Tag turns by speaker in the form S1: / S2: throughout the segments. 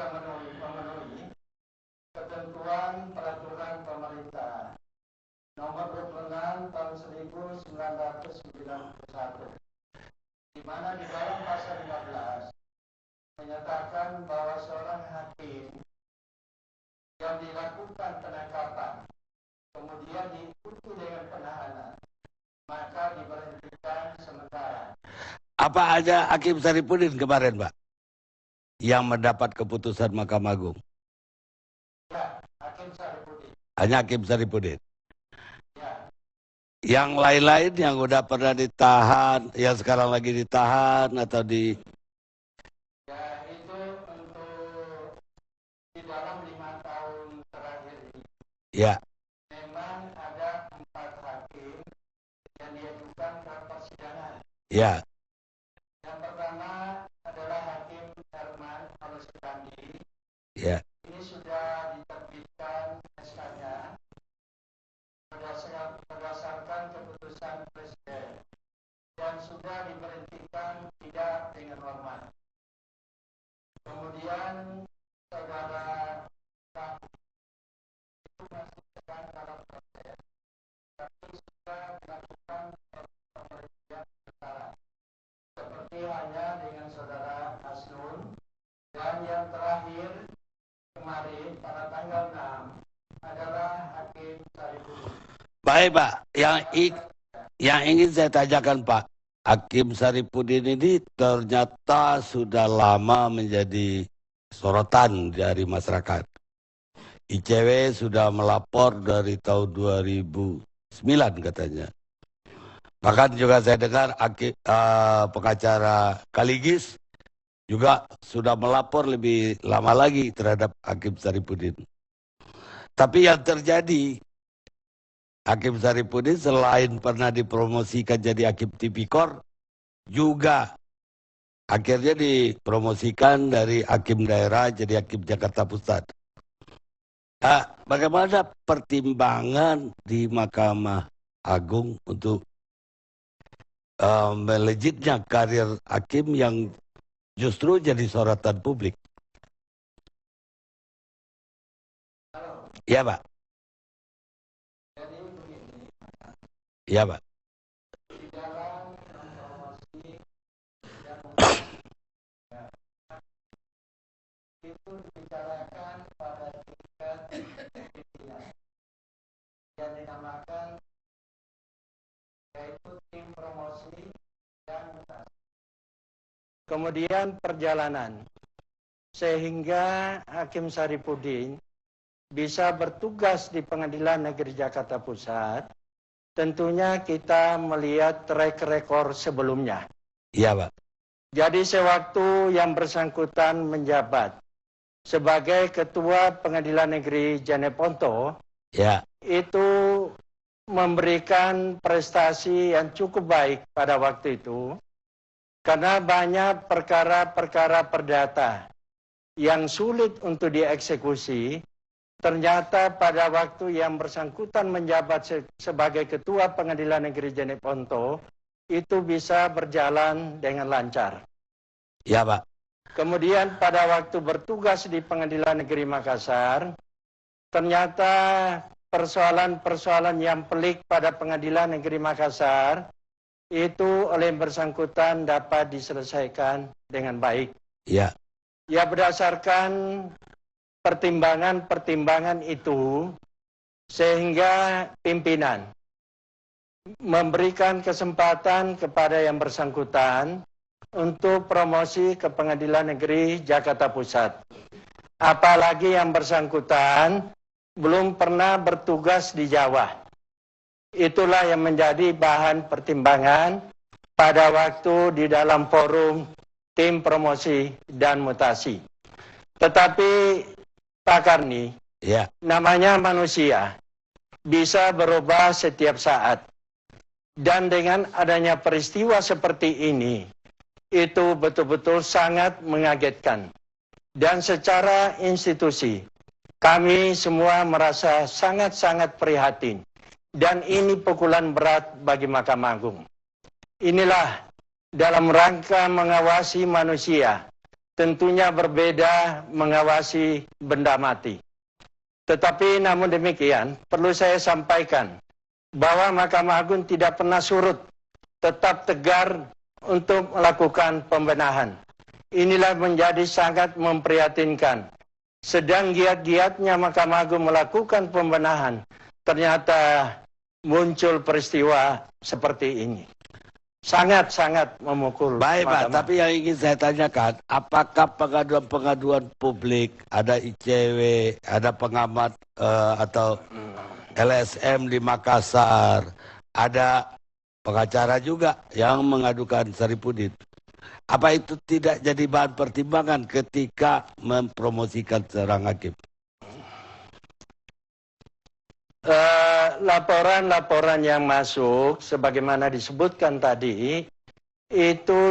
S1: bisa memenuhi ketentuan peraturan pemerintah nomor 26 tahun 1991, di mana di dalam pasal 15 menyatakan bahwa seorang hakim yang dilakukan penangkapan kemudian diikuti dengan penahanan maka diberhentikan sementara.
S2: Apa aja Hakim Saripudin kemarin, Pak, yang mendapat keputusan Mahkamah Agung?
S1: Ya, Hakim Saripudin.
S2: Hanya Hakim Saripudin.
S1: Ya.
S2: Yang lain-lain yang udah pernah ditahan, yang sekarang lagi ditahan atau di...
S1: Ya, itu untuk di dalam 5 tahun terakhir ini.
S2: Ya.
S1: Memang ada 4 hakim yang diajukan ke persidangan.
S2: Ya.
S1: Yang pertama adalah Hakim Herman Alosukandi.
S2: Ya.
S1: Ini sudah diterbitkan SK-nya berdasarkan keputusan Presiden dan sudah diberhentikan tidak dengan hormat. Kemudian saudara itu masih sedang dalam proses, tapi sudah dilakukan pemberhentian sementara. Seperti hanya dengan saudara Asnun, dan yang terakhir kemarin pada tanggal 6 adalah Hakim Saripudin.
S2: Baik, Pak. Yang ingin saya tanyakan, Pak, Hakim Saripudin ini ternyata sudah lama menjadi sorotan dari masyarakat. ICW sudah melapor dari tahun 2009 katanya. Bahkan juga saya dengar pengacara Kaligis juga sudah melapor lebih lama lagi terhadap Hakim Saripudin. Tapi yang terjadi, Hakim Saripudin selain pernah dipromosikan jadi Hakim Tipikor, juga akhirnya dipromosikan dari Hakim Daerah jadi Hakim Jakarta Pusat. Bagaimana pertimbangan di Mahkamah Agung untuk melejitnya karir hakim yang justru jadi sorotan publik? Ya, Pak.
S1: Jadi begini,
S2: Ya, Pak.
S1: di dalam promosi dan itu dibicarakan pada tingkat pimpinan yang dinamakan yaitu tim promosi dan mutasi. Kemudian perjalanan sehingga Hakim Saripudin bisa bertugas di Pengadilan Negeri Jakarta Pusat. Tentunya kita melihat track record sebelumnya.
S2: Iya, Pak.
S1: Jadi sewaktu yang bersangkutan menjabat sebagai Ketua Pengadilan Negeri Jeneponto,
S2: ya,
S1: itu memberikan prestasi yang cukup baik pada waktu itu, karena banyak perkara-perkara perdata yang sulit untuk dieksekusi. Ternyata pada waktu yang bersangkutan menjabat sebagai Ketua Pengadilan Negeri Jeneponto, itu bisa berjalan dengan lancar.
S2: Ya, Pak.
S1: Kemudian pada waktu bertugas di Pengadilan Negeri Makassar, ternyata persoalan-persoalan yang pelik pada Pengadilan Negeri Makassar, itu oleh yang bersangkutan dapat diselesaikan dengan baik.
S2: Ya.
S1: Ya, berdasarkan pertimbangan-pertimbangan itu, sehingga pimpinan memberikan kesempatan kepada yang bersangkutan untuk promosi ke Pengadilan Negeri Jakarta Pusat. Apalagi yang bersangkutan belum pernah bertugas di Jawa. Itulah yang menjadi bahan pertimbangan pada waktu di dalam forum tim promosi dan mutasi. Tetapi Pak Karni,
S2: ya,
S1: namanya manusia, bisa berubah setiap saat. Dan dengan adanya peristiwa seperti ini, itu betul-betul sangat mengagetkan. Dan secara institusi, kami semua merasa sangat-sangat prihatin. Dan ini pukulan berat bagi Mahkamah Agung. Inilah dalam rangka mengawasi manusia, tentunya berbeda mengawasi benda mati. Tetapi namun demikian, perlu saya sampaikan bahwa Mahkamah Agung tidak pernah surut, tetap tegar untuk melakukan pembenahan. Inilah menjadi sangat memprihatinkan. Sedang giat-giatnya Mahkamah Agung melakukan pembenahan, ternyata muncul peristiwa seperti ini. Sangat-sangat memukul.
S2: Baik Pak, tapi yang ingin saya tanyakan, apakah pengaduan-pengaduan publik, ada ICW, ada pengamat atau LSM di Makassar, ada pengacara juga yang mengadukan Saripudin. Apa itu tidak jadi bahan pertimbangan ketika mempromosikan seorang hakim?
S1: Laporan-laporan yang masuk, sebagaimana disebutkan tadi, itu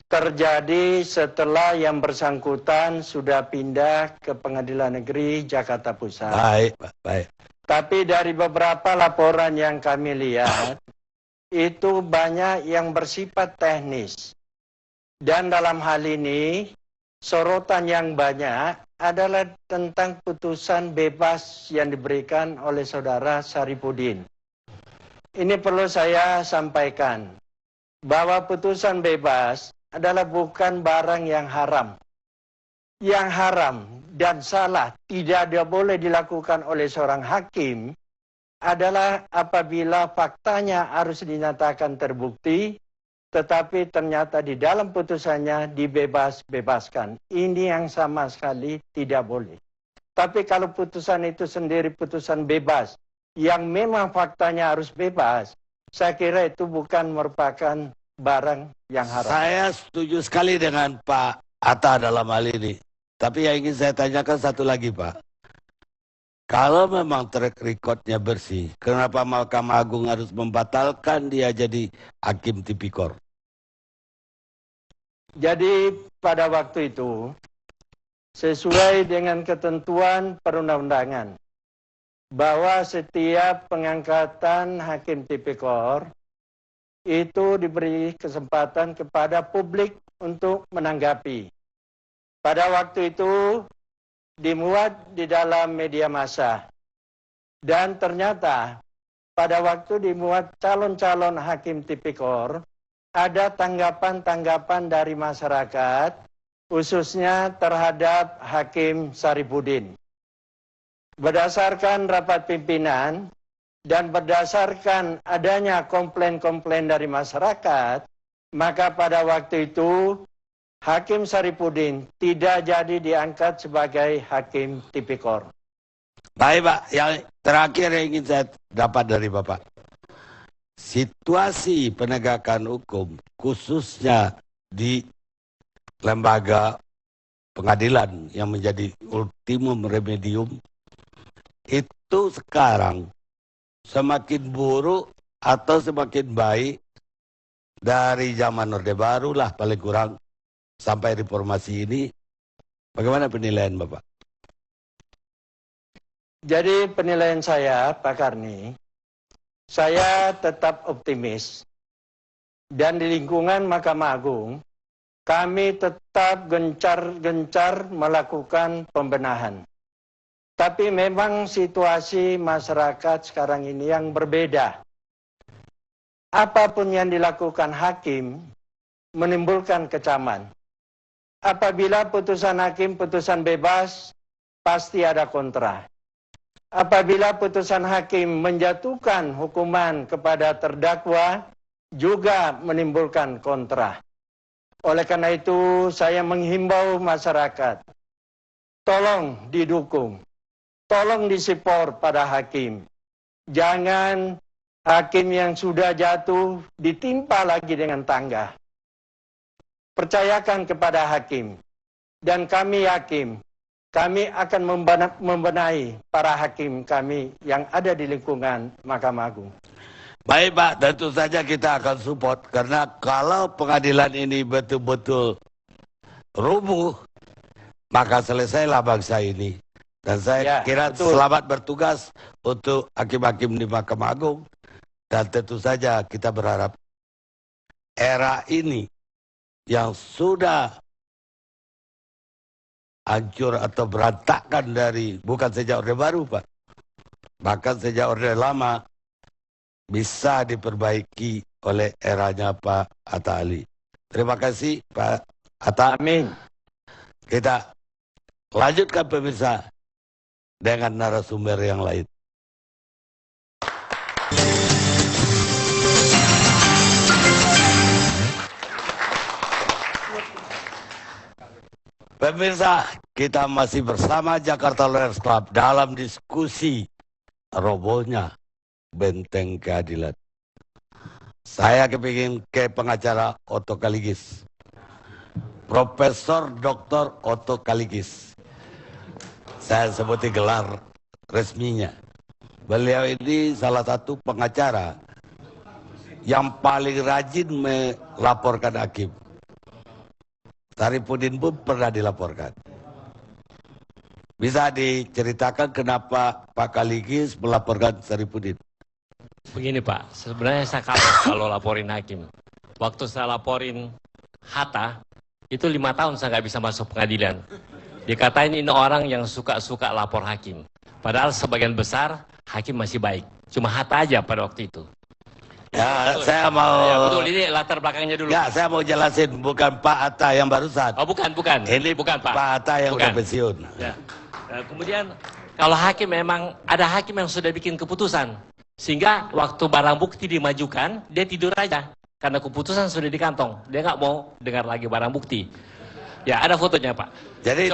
S1: terjadi setelah yang bersangkutan sudah pindah ke Pengadilan Negeri Jakarta Pusat.
S2: Baik, baik.
S1: Tapi dari beberapa laporan yang kami lihat, itu banyak yang bersifat teknis. Dan dalam hal ini, sorotan yang banyak adalah tentang putusan bebas yang diberikan oleh saudara Saripudin. Ini perlu saya sampaikan, bahwa putusan bebas adalah bukan barang yang haram. Yang haram dan salah tidak boleh dilakukan oleh seorang hakim adalah apabila faktanya harus dinyatakan terbukti, tetapi ternyata di dalam putusannya dibebas-bebaskan. Ini yang sama sekali tidak boleh. Tapi kalau putusan itu sendiri putusan bebas, yang memang faktanya harus bebas, saya kira itu bukan merupakan barang yang haram.
S2: Saya setuju sekali dengan Pak Atta dalam hal ini. Tapi yang ingin saya tanyakan satu lagi Pak. Kalau memang track recordnya bersih, kenapa Mahkamah Agung harus membatalkan dia jadi hakim tipikor?
S1: Jadi pada waktu itu, sesuai dengan ketentuan perundang-undangan, bahwa setiap pengangkatan hakim tipikor itu diberi kesempatan kepada publik untuk menanggapi. Pada waktu itu dimuat di dalam media massa. Dan ternyata pada waktu dimuat calon-calon hakim tipikor, ada tanggapan-tanggapan dari masyarakat, khususnya terhadap Hakim Saripudin. Berdasarkan rapat pimpinan dan berdasarkan adanya komplain-komplain dari masyarakat, maka pada waktu itu Hakim Saripudin tidak jadi diangkat sebagai hakim tipikor.
S2: Baik Pak, yang terakhir yang ingin saya dapat dari Bapak. Situasi penegakan hukum, khususnya di lembaga pengadilan yang menjadi ultimum remedium, itu sekarang semakin buruk atau semakin baik dari zaman Orde Baru lah paling kurang sampai reformasi ini. Bagaimana penilaian Bapak?
S1: Jadi penilaian saya, Pak Karni, saya tetap optimis. Dan di lingkungan Mahkamah Agung, kami tetap gencar-gencar melakukan pembenahan. Tapi memang situasi masyarakat sekarang ini yang berbeda. Apapun yang dilakukan hakim menimbulkan kecaman. Apabila putusan hakim putusan bebas, pasti ada kontra. Apabila putusan hakim menjatuhkan hukuman kepada terdakwa, juga menimbulkan kontra. Oleh karena itu, saya menghimbau masyarakat, tolong didukung, tolong disipor pada hakim. Jangan hakim yang sudah jatuh ditimpa lagi dengan tangga. Percayakan kepada hakim, dan kami yakin, kami akan membenahi para hakim kami yang ada di lingkungan Mahkamah Agung.
S2: Baik Pak, tentu saja kita akan support. Karena kalau pengadilan ini betul-betul rubuh, maka selesailah bangsa ini. Dan saya kira betul. Selamat bertugas untuk hakim-hakim di Mahkamah Agung. Dan tentu saja kita berharap era ini yang sudah hancur atau berantakan dari bukan sejak Orde Baru, Pak. Bahkan sejak Orde Lama bisa diperbaiki oleh eranya Pak Atta Ali. Terima kasih Pak Atta.
S1: Amin.
S2: Kita lanjutkan pemirsa dengan narasumber yang lain. Pemirsa, kita masih bersama Jakarta Lawyers Club dalam diskusi robohnya benteng keadilan. Saya kepingin ke pengacara Otto Kaligis, Profesor Dr. Otto Kaligis. Saya sebuti gelar resminya. Beliau ini salah satu pengacara yang paling rajin melaporkan hakim. Saripudin pun pernah dilaporkan. Bisa diceritakan kenapa Pak Kaligis melaporkan Saripudin?
S3: Begini Pak, sebenarnya saya kalah kalau laporin hakim. Waktu saya laporin Hatta, itu 5 tahun saya nggak bisa masuk pengadilan. Dikatain ini orang yang suka-suka lapor hakim. Padahal sebagian besar hakim masih baik. Cuma Hatta aja pada waktu itu.
S2: Ya, saya mau...
S3: Ya, betul, ini latar belakangnya dulu.
S2: Ya, saya mau jelasin, bukan Pak Atta yang barusan.
S3: Oh, bukan.
S2: Ini
S3: bukan Pak.
S2: Pak Atta yang udah pensiun.
S3: Ya. Nah, kemudian, kalau hakim memang, ada hakim yang sudah bikin keputusan. Sehingga waktu barang bukti dimajukan, dia tidur aja. Karena keputusan sudah di kantong. Dia nggak mau dengar lagi barang bukti. Ya, ada fotonya Pak.
S2: Jadi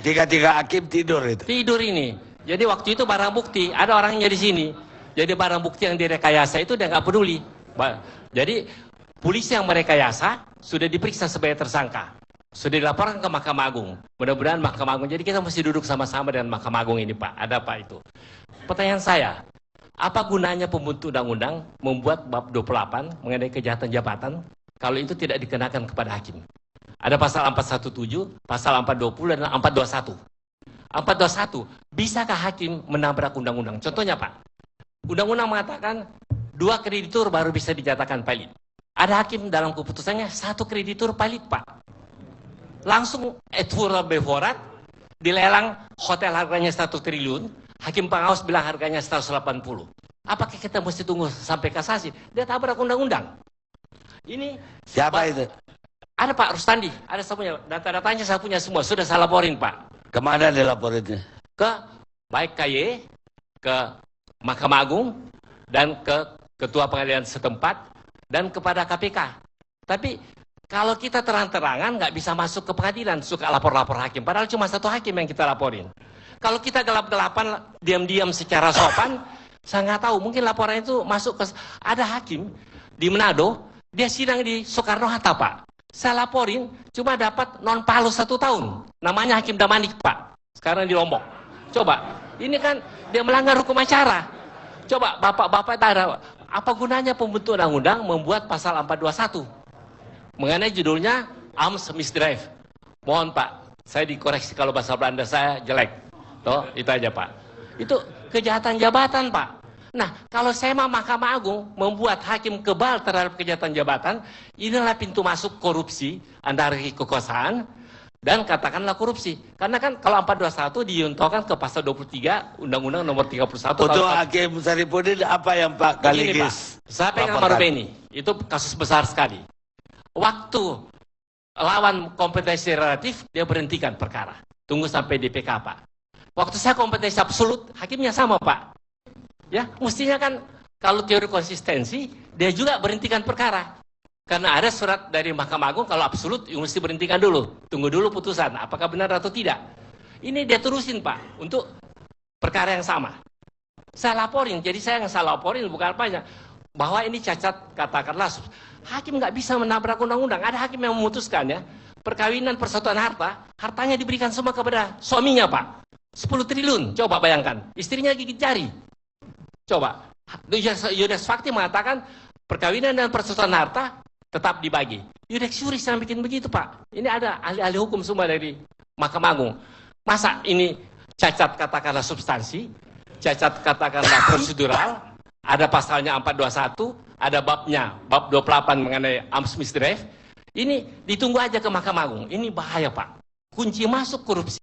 S2: tiga hakim tidur itu?
S3: Tidur ini. Jadi waktu itu barang bukti, ada orangnya di sini. Jadi barang bukti yang direkayasa itu dia nggak peduli. Jadi polisi yang merekayasa sudah diperiksa sebagai tersangka. Sudah dilaporkan ke Mahkamah Agung. Mudah-mudahan Mahkamah Agung. Jadi kita mesti duduk sama-sama dengan Mahkamah Agung ini Pak. Ada apa itu? Pertanyaan saya, apa gunanya pembentuk undang-undang membuat bab 28 mengenai kejahatan jabatan kalau itu tidak dikenakan kepada hakim? Ada pasal 417, pasal 420, dan 421. 421, bisakah hakim menabrak undang-undang? Contohnya Pak, undang-undang mengatakan 2 kreditur baru bisa dinyatakan valid. Ada hakim dalam keputusannya 1 kreditur valid Pak. Langsung etura bevorat, dilelang hotel harganya 1 triliun, hakim pengawas bilang harganya 180. Apakah kita mesti tunggu sampai kasasi? Dia tabrak undang-undang. Ini
S2: siapa itu?
S3: Ada Pak Rustandi, ada semuanya. Data-datanya saya punya semua, sudah saya laporin Pak.
S2: Kemana dilaporinnya?
S3: Ke baik KY, ke Mahkamah Agung, dan ke Ketua Pengadilan setempat, dan kepada KPK. Tapi kalau kita terang-terangan nggak bisa masuk ke pengadilan, suka lapor-lapor hakim. Padahal cuma 1 hakim yang kita laporin. Kalau kita gelap-gelapan, diam-diam secara sopan, saya nggak tahu. Mungkin laporan itu masuk ke... Ada hakim di Manado, dia sidang di Soekarno-Hatta Pak. Saya laporin, cuma dapat non-palu 1 tahun. Namanya Hakim Damanik Pak. Sekarang di Lombok. Coba, ini kan dia melanggar hukum acara. Coba bapak-bapak tahu apa gunanya pembentuk undang-undang membuat pasal 421 mengenai judulnya arms misdrive. Mohon Pak, saya dikoreksi kalau bahasa Belanda saya jelek. Toh, itu aja Pak. Itu kejahatan jabatan Pak. Nah, kalau SEMA Mahkamah Agung membuat hakim kebal terhadap kejahatan jabatan, inilah pintu masuk korupsi, anarki kekuasaan, dan katakanlah korupsi. Karena kan kalau 421 diyuntokan ke pasal 23 Undang-Undang nomor 31.
S2: Untuk Hakim Saripudin apa yang Pak Kaligis?
S3: Saya pegang Marbeni, itu kasus besar sekali. Waktu lawan kompetensi relatif, dia berhentikan perkara. Tunggu sampai DPK Pak. Waktu saya kompetensi absolut, hakimnya sama Pak. Ya, mestinya kan kalau teori konsistensi, dia juga berhentikan perkara. Karena ada surat dari Mahkamah Agung, kalau absolut, mesti berhentikan dulu. Tunggu dulu putusan, apakah benar atau tidak. Ini dia terusin Pak, untuk perkara yang sama. Saya laporin, jadi saya yang saya laporin bukan apanya. Bahwa ini cacat, katakanlah, hakim nggak bisa menabrak undang-undang. Ada hakim yang memutuskan ya, perkawinan persatuan harta, hartanya diberikan semua kepada suaminya Pak. 10 triliun, coba bayangkan. Istrinya gigit jari. Coba, Yudex Fakti mengatakan perkawinan dan persatuan harta tetap dibagi. Yudex Yuris yang bikin begitu Pak. Ini ada ahli-ahli hukum semua dari Mahkamah Agung. Masa ini cacat katakanlah substansi, cacat katakanlah prosedural, ada pasalnya 421, ada babnya, bab 28 mengenai arms misdrive. Ini ditunggu aja ke Mahkamah Agung. Ini bahaya Pak. Kunci masuk korupsi